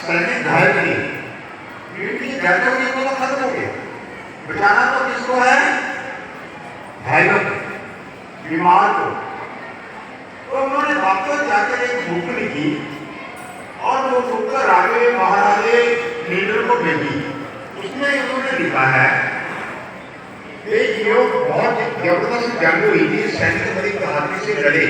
सैनिक घायल किए, पीठ घायलों की तो खत्म हो गया, बचाना तो किसको है? घायलों को, बीमार को। तो उन्होंने वापस जाकर एक बुक लिखी और वो बुक राजे महाराजे लीडर को भेजी। उसमें उन्होंने लिखा है कि जो बहुत जबरदस्त जंग हुई थी, सैनिक बड़ी बहादुरी से लड़े,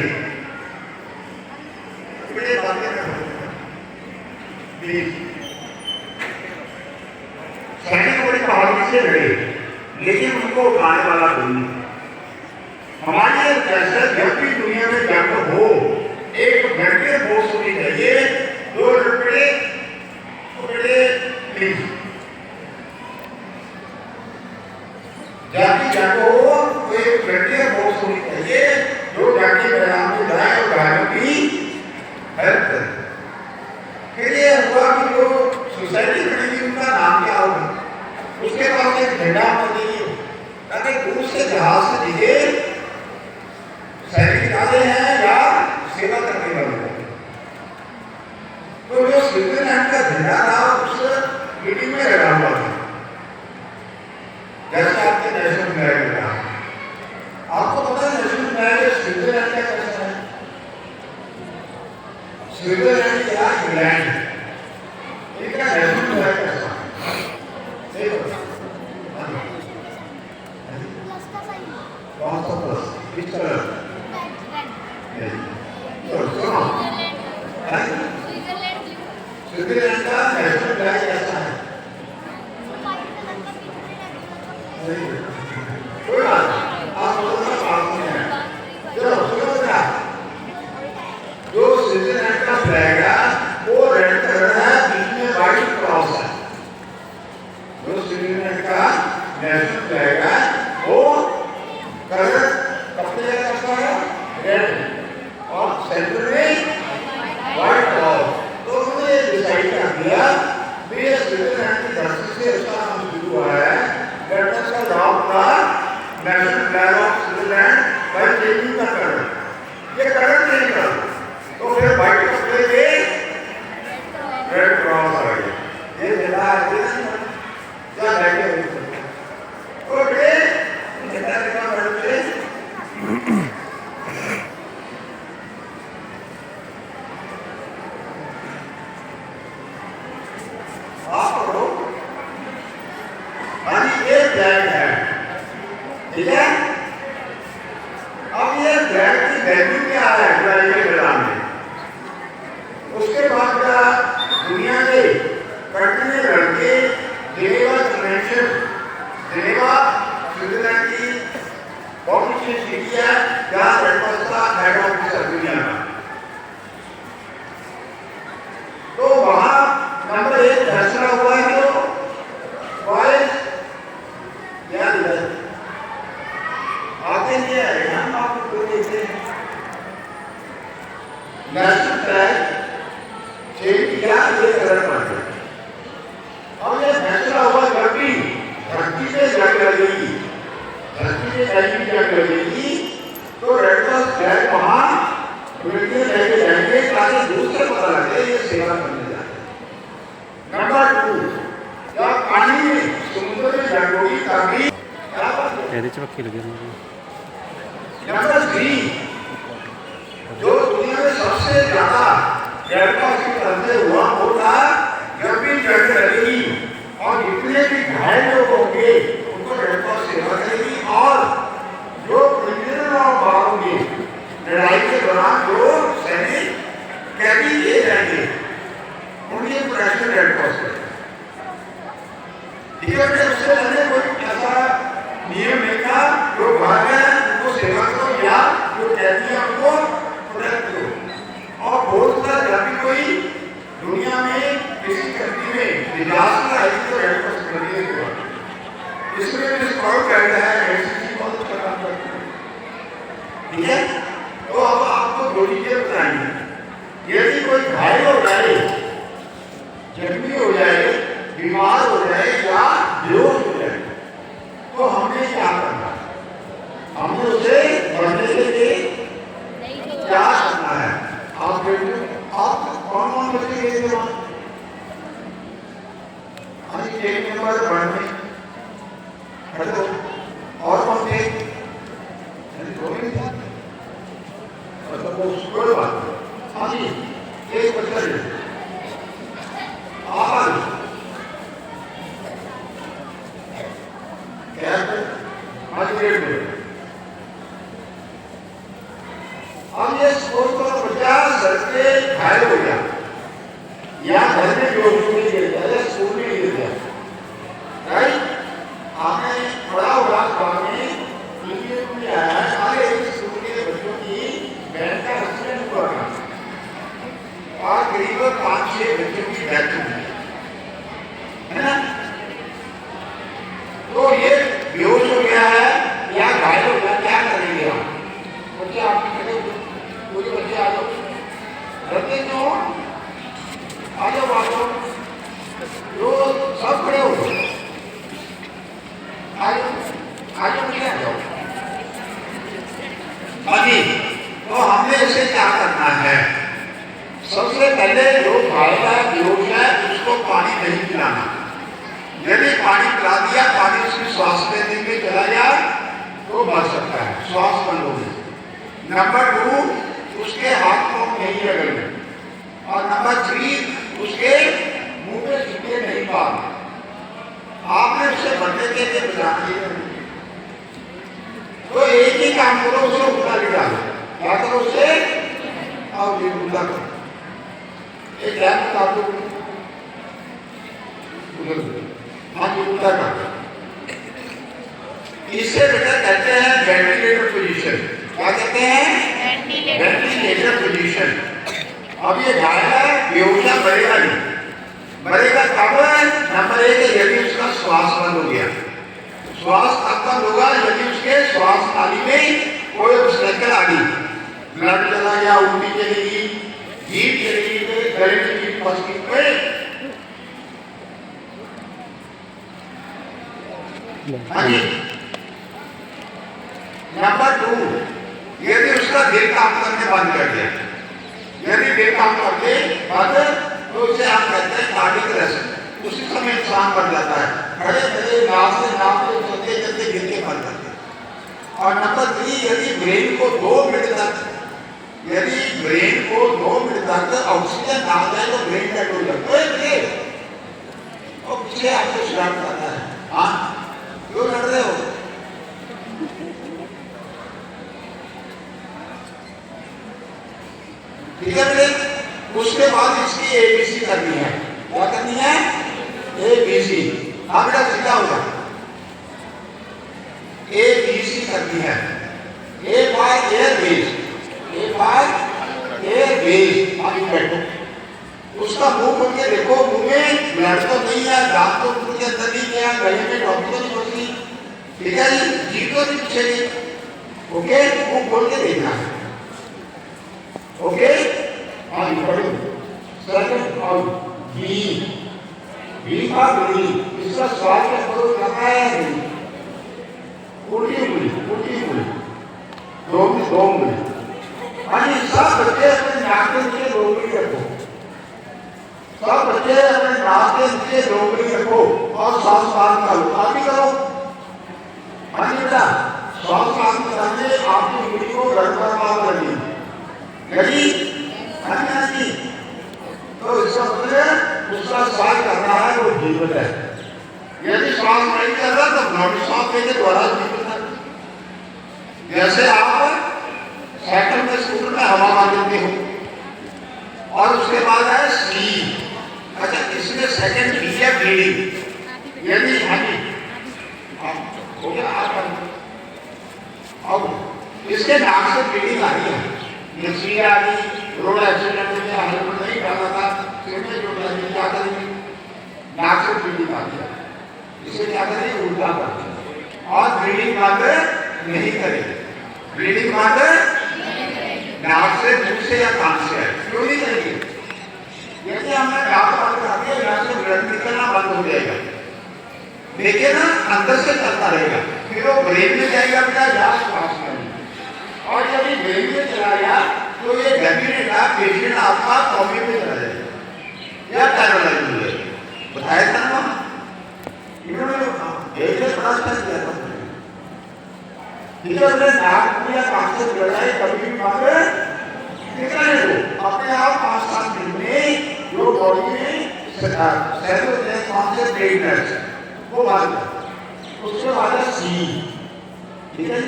सैनिक बड़ी बहादुरी से लड़े, लेकिन उनको उठाने वाला कोई नहीं। हमारे जैसे जब भी दुनिया में जंग हो, एक घंटे फोर्स होनी चाहिए, दो टुकड़े प्लीज जाति जंग हो तो एक घंटे फोर्स होनी चाहिए जो जाति परिणाम में जाए और घायलों की हेल्प करे। फिर ये हुआ कि जो सोसाइटी बनेगी उनका नाम क्या होगा? उसके पास एक झंडा होना चाहिए ताकि दूर से जहाज से दिखे सैनिक आते हैं या सेवा करने वाले। तो जो स्विट्जरलैंड का झंडा था उस मीटिंग में लगा हुआ था, जैसे आपके नेशनल फ्लैग लगा। आपको पता है नेशनल फ्लैग स्विट्जरलैंड का कैसा है? स्विट्जरलैंड या इंग्लैंड, इनका नेशनल फ्लैग कैसा है? कौन सा प्लस? किस तरह? स्विट्जरलैंड का नेशनल फ्लैग कैसा है? कोई बात नहीं, आप बोलना बात नहीं है। चलो सुनो क्या, जो स्विट्जरलैंड का फ्लैग है वो रेड कलर है, बीच में व्हाइट क्रॉस है। जो स्विट्जरलैंड का नेशनल फ्लैग है वो कलर कपड़े का कैसा है? रेड और सेंटर में व्हाइट क्रॉस। तो उन्होंने डिसाइड कर दिया कि ये स्विट्जरलैंड की धरती से उसका नाम शुरू हुआ है, let us adopt the national flag of Switzerland by changing the colour. ये कलर चेंज कर तो फिर व्हाइट कपड़े पे रेड क्रॉस आ गया। ये झंडा है क्या बैठे तो बेटे झंडा देखा बड़े ठीक है। अब ये फ्लैग की वैल्यू क्या है ग्लोबल मैदान में? उसके बाद का दुनिया के कंट्री में लड़के जेनेवा कन्वेंशन, जेनेवा स्विट्जरलैंड की बहुत अच्छी सिटी है जहाँ रेडक्रॉस का हेड ऑफिस है दुनिया का। तो वहाँ नंबर 1 फैसला हुआ है जो बॉयज या आते हैं हम आपको देखते हैं नेशनल फ्लैग चेंज किया, ये कलर पड़ गया। और ये फैसला हुआ जब भी धरती पे जंग लगेगी, धरती पे जंग लगेगी तो रेड क्रॉस फ्लैग वहाँ मिलके लेके जाएंगे ताकि दूसरे पता लगे ये सेवा करने जा रहे। नंबर 2, जब पानी में समुद्र में जंग होगी तभी क्या बात है? नंबर 3, जो दुनिया में सबसे ज्यादा रेड क्रॉस की तरफ से हुआ होगा जब भी जंग लगेगी और जितने भी घायल लोग होंगे उनको रेड क्रॉस सेवा करेगी। और जो प्रिजनर और बाहर लड़ाई के दौरान जो सैनिक कैदी किए जाएंगे उनकी प्रोटेक्शन रेड क्रॉस करेगी। ठीक है, उससे पहले कोई ऐसा नियम नहीं था जो बाहर है उनको सेवा करो या जो कैदी है उनको प्रोटेक्ट करो। और बहुत सारा जब भी कोई दुनिया में किसी कंट्री में डिजास्टर आई तो रेड क्रॉस करने के बाद इसमें भी स्कॉट कहता है एनसीसी बहुत अच्छा काम करती है। ठीक है, तो अब आपको दो चीजें बताएंगे। यदि कोई घायल हो जाए, जख्मी हो जाए, बीमार हो जाए या बेहोश हो जाए तो हमने क्या करना है? हमने उसे बढ़ने के लिए क्या करना है? आप कौन कौन बच्चे गए थे वहाँ? बार बढ़ने हेलो और कौन थे मतलब वो कोई बात नहीं। हाँ जी एक बच्चा आवाज आज डेट में अब ये स्कूल को बच्चा सर के घायल हो गया या घर में जो नहीं गिर गया या स्कूल में गिर गया राइट आपने बड़ा हुआ स्वामी वीडियो में आया है हमारे स्कूल के बच्चों की बैंड का एक्सीडेंट हुआ और करीब 5-6 बच्चों की डेथ हुई है ना। तो ये बेहोश हो गया है या घायल हो गया क्या करेंगे हम बच्चे आप पूरे बच्चे आ जाओ डरते क्यों आ जाओ जो सब खड़े हो आज मुझे आ जाओ। हाँ जी तो हमने इसे क्या करना है सबसे पहले जो घायल है बेहोश है उसको पानी नहीं पिलाना। यदि पानी पिला दिया पानी उसकी श्वास लेने में चला जाए तो बच सकता है श्वास बंद हो गई। नंबर 2 उसके हाथ को नहीं रगड़ना और नंबर 3 उसके मुंह पे छुपे नहीं मारना। आपने उसे बनने के लिए बचाना तो एक ही काम करो उसे उल्टा ले डालो क्या करो उसे और ये उल्टा करो एक ध्यान बता दो हाँ जी उल्टा कर इसे बेटा कहते हैं वेंटिलेटर पोजीशन। क्या कहते हैं वेंटिलेटर पोजीशन। अब ये घायल है बेहोशा मरेगा नहीं मरेगा कब नंबर 1 है यदि उसका श्वास बंद हो गया। श्वास कब बंद होगा यदि उसके श्वास नाली में कोई ऑब्स्ट्रक्शन आ गई ब्लड चला गया उल्टी चलेगी जीभ चलेगी गले की जीभ फंस गई। हाँ जी नंबर 2 यदि उसका दिल काम करने बंद कर दिया यदि दिल काम करके बंद तो उसे आप कहते हैं कार्डियक अरेस्ट। उसी समय इंसान मर जाता है खड़े खड़े नाक से चलते चलते गिर के मर जाते हैं। और नंबर 3 यदि ब्रेन को 2 मिनट तक ऑक्सीजन ना जाए तो ब्रेन डेड हो जाता है। और पीछे आपको शराब करता है हाँ क्यों लड़ रहे हो ठीक है बेटे। उसके बाद इसकी ABC करनी है। क्या करनी है ABC। हाँ बेटा सीधा होगा ABC करनी है। A by air base अभी बैठो उसका मुंह खोल के देखो मुंह में ब्लड तो नहीं है दांत तो मुंह के अंदर नहीं गया गले में ड्रॉप तो नहीं होती ठीक है जी जीभ तो नहीं पीछे ओके मुंह खोल के देखना है ओके। हाँ जी पढ़ो सेकंड आउट बी का बी इसका स्वाद में करो करना है उल्टी उंगली 2 उंगली। हाँ जी सब बच्चे अपने नाक के नीचे 2 उंगली रखो सब बच्चे अपने नाक के नीचे 2 उंगली रखो और सांस बांध करो आप भी करो। हाँ जी बेटा सांस बांध करके आपकी उंगली को गड़बड़ लगी लगी हाँ जी तो इसका मतलब उसका श्वास करना है वो जीवित है। यदि श्वास नहीं कर रहा तो ब्लड श्वास लेके द्वारा जीवित है। जैसे आप साइकिल में स्कूटर में हवा मार देते हो और उसके बाद है सी अच्छा इसमें सेकंड बी है ब्लीडिंग यदि हाँ जी हो गया आप अब इसके नाक से ब्लीडिंग आ रही है मिर्ची आ गई रोड एक्सीडेंट में हेलमेट नहीं डाला था सिर में चोट लगी क्या करेंगे नाक से ब्लीडिंग आ गया इसे क्या करेंगे उल्टा करते और ब्लीडिंग बंद नहीं करेंगे। ब्लीडिंग बंद नाक से मुंह से या कान से है क्यों नहीं करेंगे यदि हमने नाक बंद कर दिया यहाँ से ब्लड निकलना बंद हो जाएगा देखिए ना अंदर से चलता रहेगा फिर वो ब्रेन में जाएगा बेटा जहाँ श्वास में और जब ये ब्रेन में चला गया तो ये डेफिनेटली पेशेंट आपका कॉमी में चला जाएगा या पैरालाइज हो जाएगा बताया था ना ठीक है बेटे, नाक या कान से लड़ाई कभी भी मत निकलने दो। अपने आप 5-7 दिन में जो बॉडी में सेल होते हैं कौन से ब्रेकनेस वो बात है, उसके बाद है सी। ठीक है,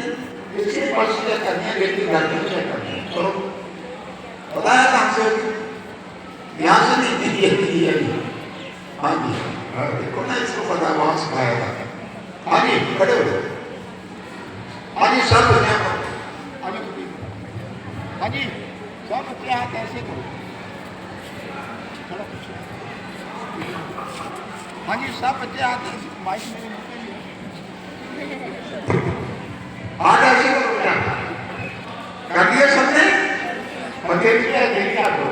इसके पास क्या करनी है, लेकिन घर में चेक करनी है। चलो पता है कहाँ से यहाँ से नहीं दी है। हाँ जी, देखो ना, इसको पता है वहाँ सिखाया था। हाँ जी, खड़े हो। हाँ जी, सब बच्चे हाँ जी सब बच्चे हाथ ऐसे करो। चलो हाँ जी, सब बच्चे हाथ ऐसे, माइक मेरे मुँह पे हाथ ऐसे करो। क्या कर दिया सबने? बच्चे देखिए आपको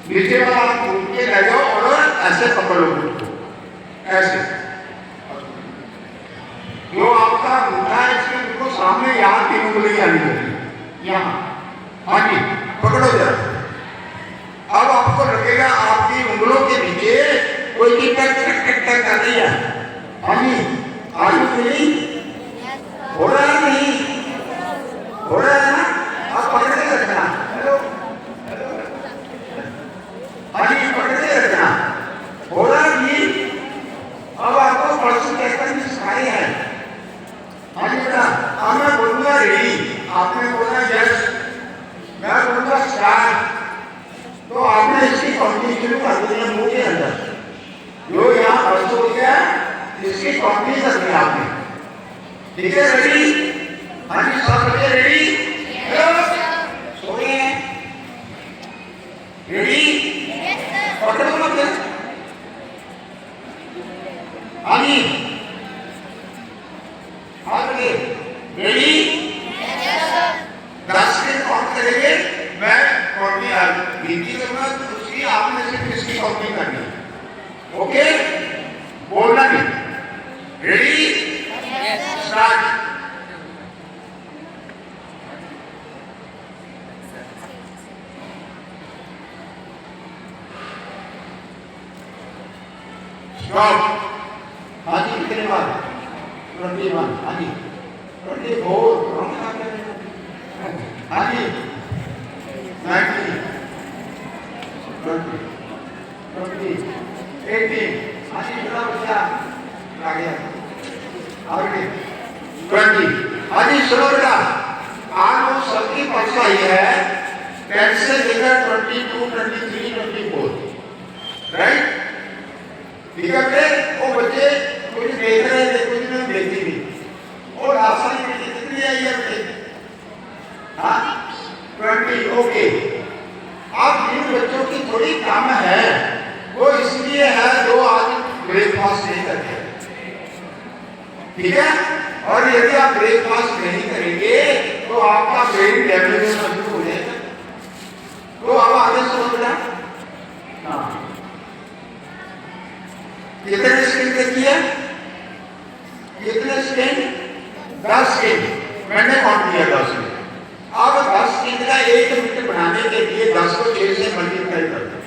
नीचे वाला आप घूम के ले जाओ और ऐसे पकड़ो उसको, ऐसे जो आपका घूमना है इसके बिल्कुल सामने यहाँ 3 उंगली आनी चाहिए, यहाँ। हाँ जी, पकड़ो जरा। अब आपको लगेगा आपकी उंगलों के नीचे कोई की टक टक टक टक कर रही है। हाँ जी, आलू मिली हो रहा है नहीं हो रहा है ना? आप पकड़ के रखना। हेलो, हाँ जी, पकड़ के रखना। हो रहा है। अब आपको परसों कहकर सिखाई है। हाँ जी बेटा, अब मैं बोलूंगा रेडी, आपने बोला यस, मैं बोलूंगा स्टार्ट, तो आपने इसकी काउंटिंग शुरू कर दी है मुंह के अंदर। जो यहाँ परसों हो गया इसकी काउंटिंग कर दी आपने। ठीक है, रेडी? हाँ जी, सब बच्चे रेडी? सो गए हैं? रेडी? पकड़ो मत। हाँ जी, आगे रेडी? 10 के काउंट करेंगे, मैं काउंटिंग गिनती करूंगा, उसकी आपने से किसकी काउंटिंग करनी है। ओके, बोलना नहीं। रेडी? स्टार्ट। स्टॉप। हाँ जी, कितने बार? 21। हाँ जी, 24। हाँ जी, 19, 20, 18। हाँ जी, बड़ा बच्चा आ गया। आगे 20। हाँ जी, सुनो बेटा, आज वो सबकी परीक्षा आई है 10 से लेकर 22, 23, 24, राइट? ठीक है बेटे, वो बच्चे कुछ देख रहे थे, कुछ नहीं देखती थी। और आसानी में कितनी आई है बेटे? हाँ, 20। ओके, अब जिन बच्चों की थोड़ी कम है वो इसलिए है जो आज ब्रेकफास्ट नहीं करते। ठीक है, और यदि आप ब्रेकफास्ट नहीं करेंगे तो आपका ब्रेन डैमेज होना शुरू हो जाएगा। तो अब आगे सुनो बेटा। हाँ, कितने सेकंड देखी है? कितने सेकंड? 10 सेकंड। मैंने काउंट किया 10 सेकंड। अब 10 सेकंड का 1 मिनट बनाने के लिए 10 को 6 से मल्टीप्लाई कर दो।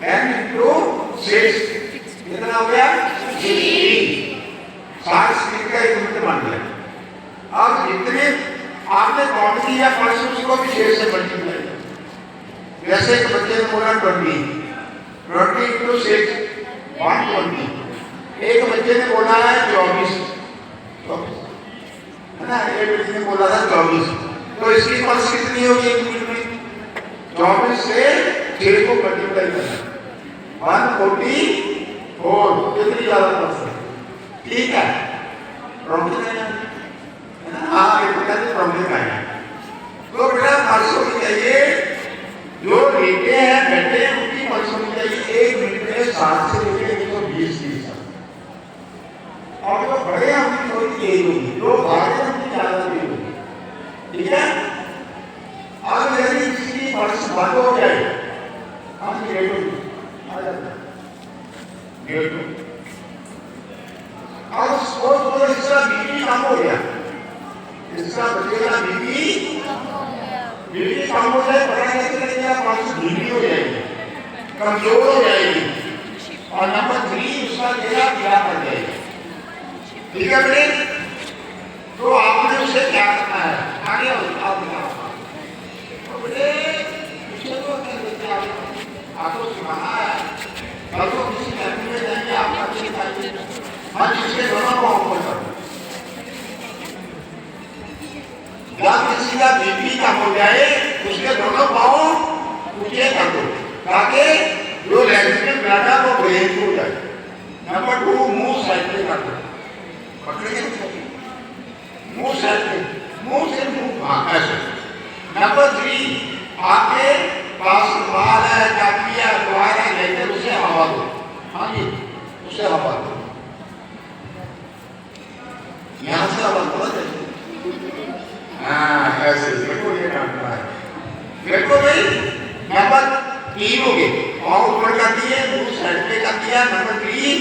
10 × 6 कितना हो गया? 60 सेकंड का 1 मिनट बन गया। अब जितने आपने काउंट किया परसों उसको भी 6 से मल्टीप्लाई कर। जैसे एक बच्चे ने बोला 20 × 6 120। एक बच्चे ने बोला है 24 है ना, एक बच्चे ने बोला था 24। तो इसकी पल्स कितनी होगी 1 मिनट में? 24 से 6 को मल्टीप्लाई करना, 144। कितनी ज्यादा पल्स है? ठीक है, प्रॉब्लम है ना? हाँ, एक बच्चा ने प्रॉब्लम आया। तो बेटा पल्स होनी चाहिए, जो लेटे हैं बैठे हैं उनकी पल्स होनी चाहिए 1 मिनट में 60 से लेकर 120 की। और जो बड़े हैं उनकी थोड़ी तेज होगी, जो भागे उनकी ज्यादा तेज होगी। ठीक है, अब यदि इसकी पल्स बंद हो जाए, हम लेट हो जाता है। अब सपोज इसका बीपी कम हो गया, इसका बचेगा बीपी कम हो जाए, पता कैसे लगेगा? पल्स धीमी हो जाएगी, कमजोर हो जाएगी, और नंबर 3 उसका देगा पीला पड़ जाएगा। ठीक है बेटे, तो आपने उसे क्या करना है, आगे आप बताओ। तो बेटे उसे तो आपको सुनाना है, कल तो किसी फैमिली में जाएंगे, आपका अच्छे खाएंगे। हाँ, जिसके दोनों को ऑफर करो, या किसी का बीपी कम हो जाए उसके दोनों पाँव ऊंचे कर दो ताकि जो लैंग्वेज ब्लड है वो ब्रेन हो जाए। नंबर 2, मुंह साइड पे कर दो, पकड़े मुंह साइड पे, मुंह से मुंह, हाँ ऐसे। नंबर 3, आपके पास बाल है, काफी है, द्वार है, लेकर उसे हवा दो। हाँ जी, उसे हवा दो, यहाँ से हवा दो, हाँ ऐसे। देखो ये काम है, देखो भाई। नंबर 3 हो गए, पाँव ऊपर कर दिए, मुंह साइड पे कर दिया। नंबर 3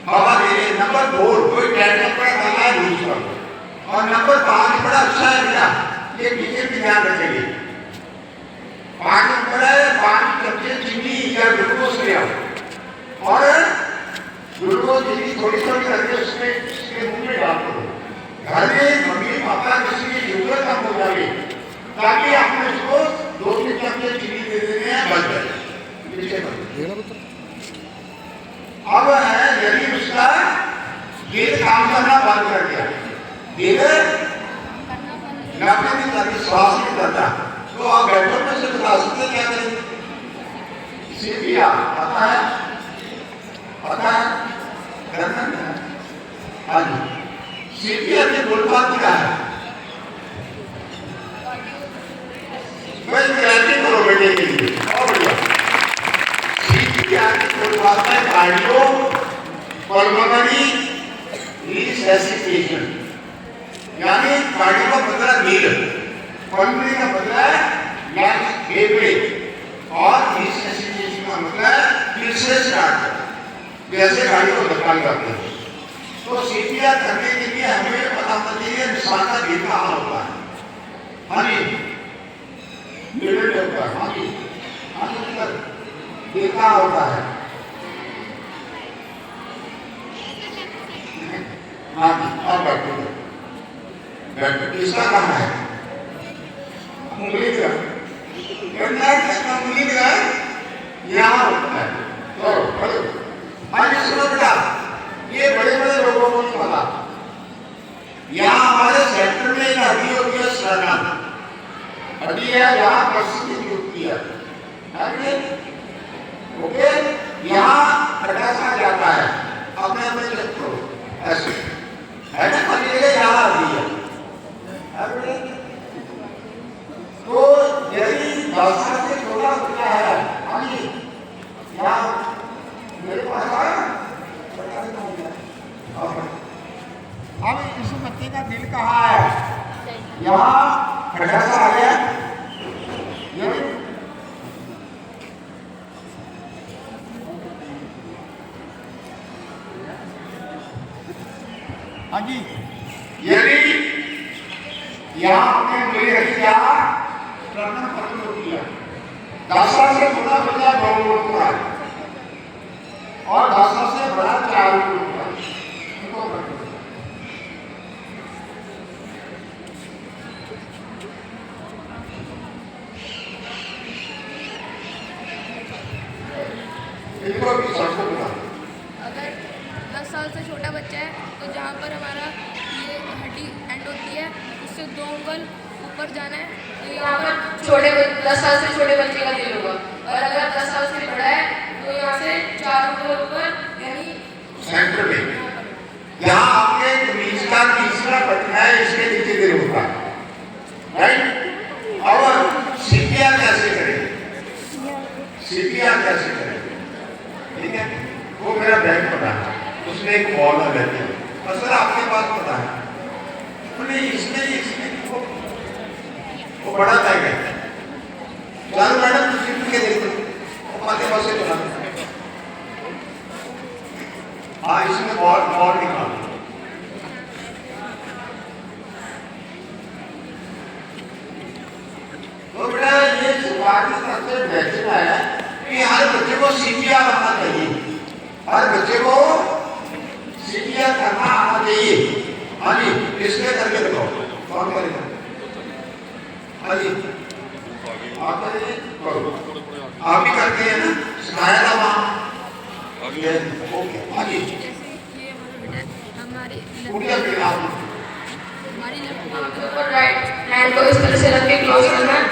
हवा दे रहे। नंबर 4 कोई टेंशन पड़ा कर रहा है यूज कर दो। और नंबर 5 बड़ा अच्छा है बेटा, ये पीछे भी ध्यान रखेंगे। 5 नंबर है, 5 चमचे चीनी या ग्लूकोज ले आओ और ग्लूकोज चीनी थोड़ी थोड़ी करके उसके मुंह में डाल दो। घर में मम्मी पापा किसी की जरूरत कम हो जाए ताकि आपने उसको 2-3 चमचे चीनी दे देने हैं, बच जाए। अब है यदि उसका दिल काम करना बंद कर दिया, दिल नब्बे दिन तक श्वास नहीं करता, तो आप डॉक्टर में से बता सकते क्या करें? सीपिया पता है, पता है करना है। हाँ जी, सीपिया के बोलबात क्या है? मैं गारंटी करो बेटे के लिए, और बढ़िया। सीपिया के बोलबात में कार्डियो पल्मोनरी रिससिटेशन, यानी कार्डियो का मतलब दिल, पल्मोनरी का मतलब लंग्स, फेफड़े, और रिससिटेशन का मतलब फिर से स्टार्ट करना, जैसे गाड़ी को धक्का लगाते हैं। तो सीपीआर करने के लिए हमें पता होना चाहिए इंसान का दिल कहाँ होता है। हाँ जी, दिल होता है। हाँ जी, हाँ जी, दिल कहाँ होता है? हाँ जी, और डॉक्टर किसका कहाँ है? उंगली का, उंगली का यहाँ होता है। तो आज सुनो बेटा, ये बड़े बड़े लोगों को नहीं पता। यहाँ हमारे सेंटर में एक हड्डी होती है, स्टर्नम हड्डी है, यहाँ प्रसिद्धि होती है। ओके, यहाँ खड्डा सा जाता है, अपने अपने चेक करो ऐसे है ना, खाली जगह यहाँ हड्डी है। तो यदि 10 साल से छोटा बच्चा है, अभी यहाँ मेरे पास आया, अब इस बच्चे का दिल कहाँ है? यहाँ खड्डा सा आ गया, हाँ जी, यदि यहाँ आपने उंगली रखी, यहाँ स्टर्नम खत्म हो गया। 10 साल से छोटा बच्चा 2 उंगलियों का है और 10 साल से बड़ा 4 उंगलियों का है। अगर 10 साल से छोटा बच्चा है तो जहाँ पर हमारा ये हड्डी एंड होती है उससे 2 उंगल ऊपर जाना है, तो यहाँ पर 10 साल से छोटे बच्चे का दिल होगा। और अगर 10 साल से बड़ा है तो यहाँ से 4 उंगल ऊपर, यानी सेंटर में यहाँ आपके बीच का तीसरा बटन है, इसके नीचे दिल होगा, राइट। और सीपीआर कैसे करें? सीपीआर कैसे करें? ठीक है, वो मेरा बैंक पता है, उसमें एक मॉडल रहती है, और सर आपके पास पता है नहीं, इसमें वो बड़ा बैग है। चलो मैडम दूसरी के देखो, वो आपके पास से बना, हाँ इसमें मॉड निकाल। तो बेटा ये शुरुआती तरफ से वैक्सीन है कि हर बच्चे को सीपीआर आना चाहिए, हर बच्चे को सीपीआर करना आना चाहिए। हाँ जी, किसने करके बताओ, कौन करेगा? हाँ जी, आप करिए, करो, आप ही करते हैं ना, सिखाया था वहाँ। ओके, हाँ जी, जैसे ये हमारा बेटा है, हमारी उठिए फिर आप। हमारी लेफ्ट पाम के ऊपर राइट हैंड को इस तरह से रख के क्लोज करना है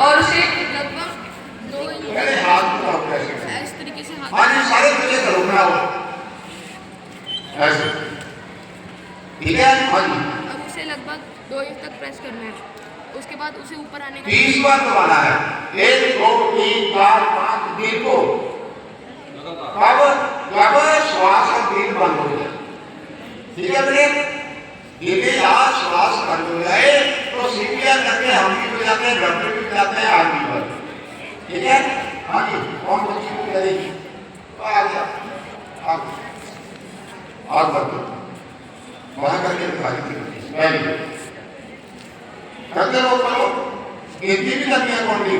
और उसे लगभग 2 इंच पहले हाथ उठाओ कैसे? इस तरीके से हाथ हाँ जी, सारे बच्चे करो, बनाओ ऐसे, ठीक है? हाँ जी, अब उसे लगभग 2 इंच तक प्रेस करना है। उसके बाद उसे ऊपर आने का 30 बार दबाना है, 1 2 3 4 5 दिल को, कब जब श्वास का दिल बंद हो जाए, ठीक है बेटे? दिल का श्वास बंद हो जाए तो सीपीआर करके हम भी हो जाते हैं, डॉक्टर भी जाते हैं, आदमी पर, ठीक है? हाँ जी, कौन बच्ची को करेगी? आ गया, आप बच्चों वहाँ करके दिखा दीजिए, वेरी गुड, करते रहो, करो, गिनती भी करनी है कौन नहीं?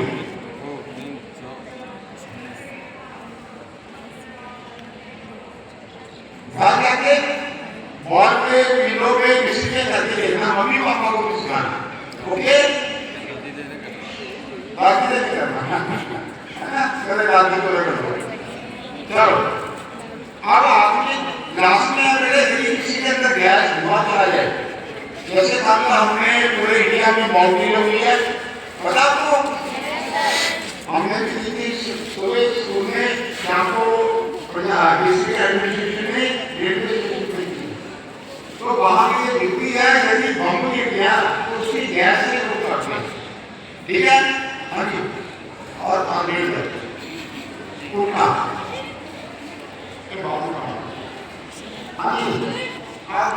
घर जाके बॉल पे, पिलो पे, किसी पे करके देखना, मम्मी पापा को भी सिखाना, ओके? बाकी नहीं करना, है ना? चलो दादी को रख दो, चलो। अब आपके क्लास में मेरे किसी के अंदर गैस धुआं चला जाए, जैसे कल हमने पूरे इंडिया में बाउंड्री हुई है, पता आपको? हमने किसी की सुबह स्कूल में शाम को डिस्ट्रिक्ट एडमिनिस्ट्रेशन में रेलवे स्टेशन पे की, तो वहाँ की ये ड्यूटी है, यदि बम गिर गया तो उसकी गैस से रोक सकते हैं, ठीक है? हाँ जी, और आगे उठना, हाँ जी, आप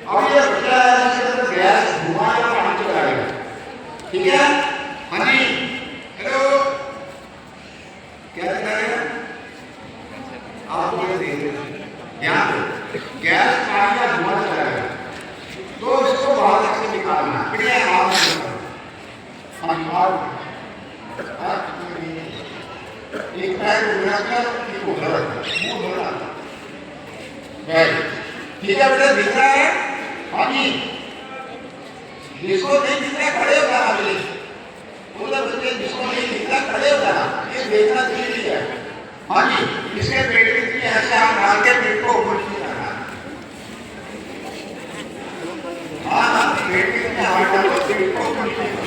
अब ये बच्चा है जिसके अंदर गैस धुआं या पानी चला गया, ठीक है? हाँ जी, हेलो, क्या करेगा? आप बोले देखिए, ध्यान दो, गैस पानी या धुआं चला गया तो इसको बाहर से निकालना है, फिर आप हाँ जी, आप एक पैर उठा कर एक उधर रखना, मुंह धोना, ठीक है बेटा? दिख रहा है? हाँ जी, जिसको नहीं दिख रहा खड़े हो जाना, उधर बच्चे जिसको नहीं दिख रहा खड़े हो जाना, ये देखना जरूरी है। हाँ जी, इसके पेट के लिए ऐसे हाथ डाल के पेट को ऊपर नीचे करना, हाँ हाँ, पेट के लिए हाथ डाल के पेट को ऊपर नीचे करना,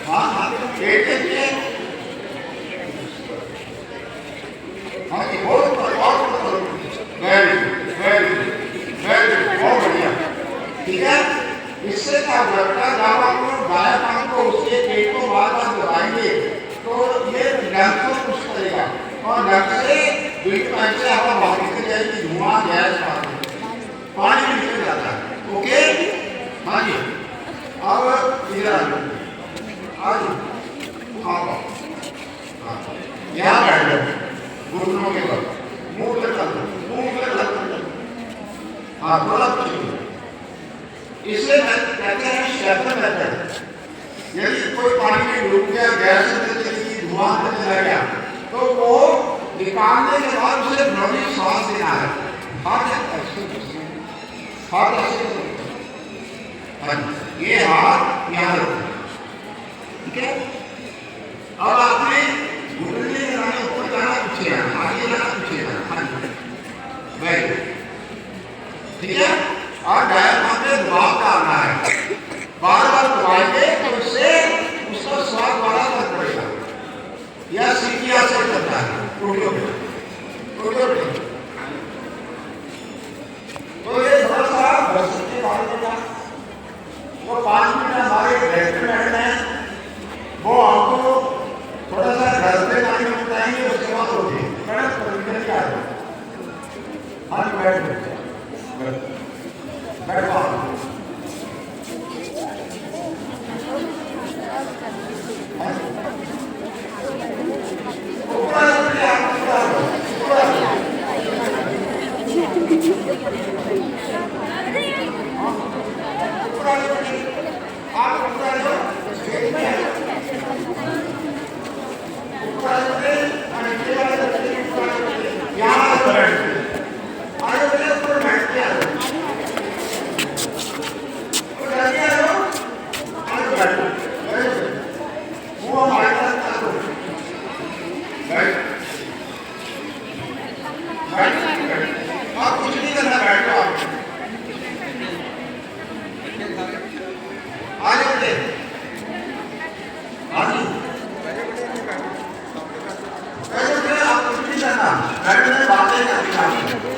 हाँ हाँ, पेट के लिए, हाँ जी, बहुत वेरी बहुत बढ़िया, ठीक है? इससे क्या होगा, जब आप गाय पानी को उसके पेट को बार बार दबाएंगे तो ये लंग को पुश करेगा और लंग से बिल्कुल ऐसे हवा बाहर निकल जाएगी, धुआं गैस पानी भी निकल जाता है, ओके? हाँ जी, अब इधर आ जाओ, यहाँ बैठ जाओ, घुटनों के बाद मुंह पे कर दो, हाँ थोड़ा इसे कहते हैं शेपर मेथड। यदि कोई पानी में डूब गया, गैस धुआं चला गया तो वो निकालने के बाद उसे गहरी सांस देना है, हाथ ये हाथ यहाँ रखो, ठीक है? अब आपने घुटने लगाने, ऊपर जाना, पीछे आना, आगे जाना, पीछे जाना, वेरी गुड, ठीक है? और डायफ्राम पे दबाव डालना है, बार बार दबाएंगे तो इससे उसका स्वाद बड़ा फर्क पड़ेगा, यह सीधी असर करता है, टूटियो तो ये थोड़ा सा बरसत के बारे में वो 5 मिनट हमारे रेस्टोरेंट में वो आपको थोड़ा सा घर पे पानी में बताएंगे, उसके बाद होगी मैडम परिवर्तन क्या है? हाँ जी, बैठ यहाँ आप कुछ नहीं करना, बैठो आप। आ जाओ बेटे, हाँ जी, बैठो बेटे, आप कुछ नहीं करना, बैठो, बातें करनी आपको।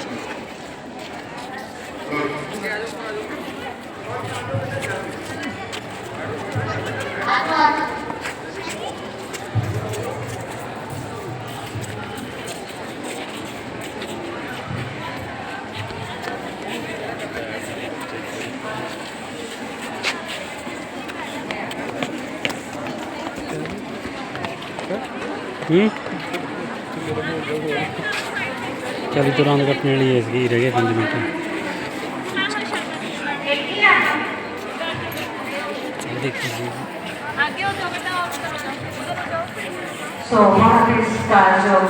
चल तुरंत कटने वाली है इसकी, रह गए 5 मिनट। देखिए So, what is that?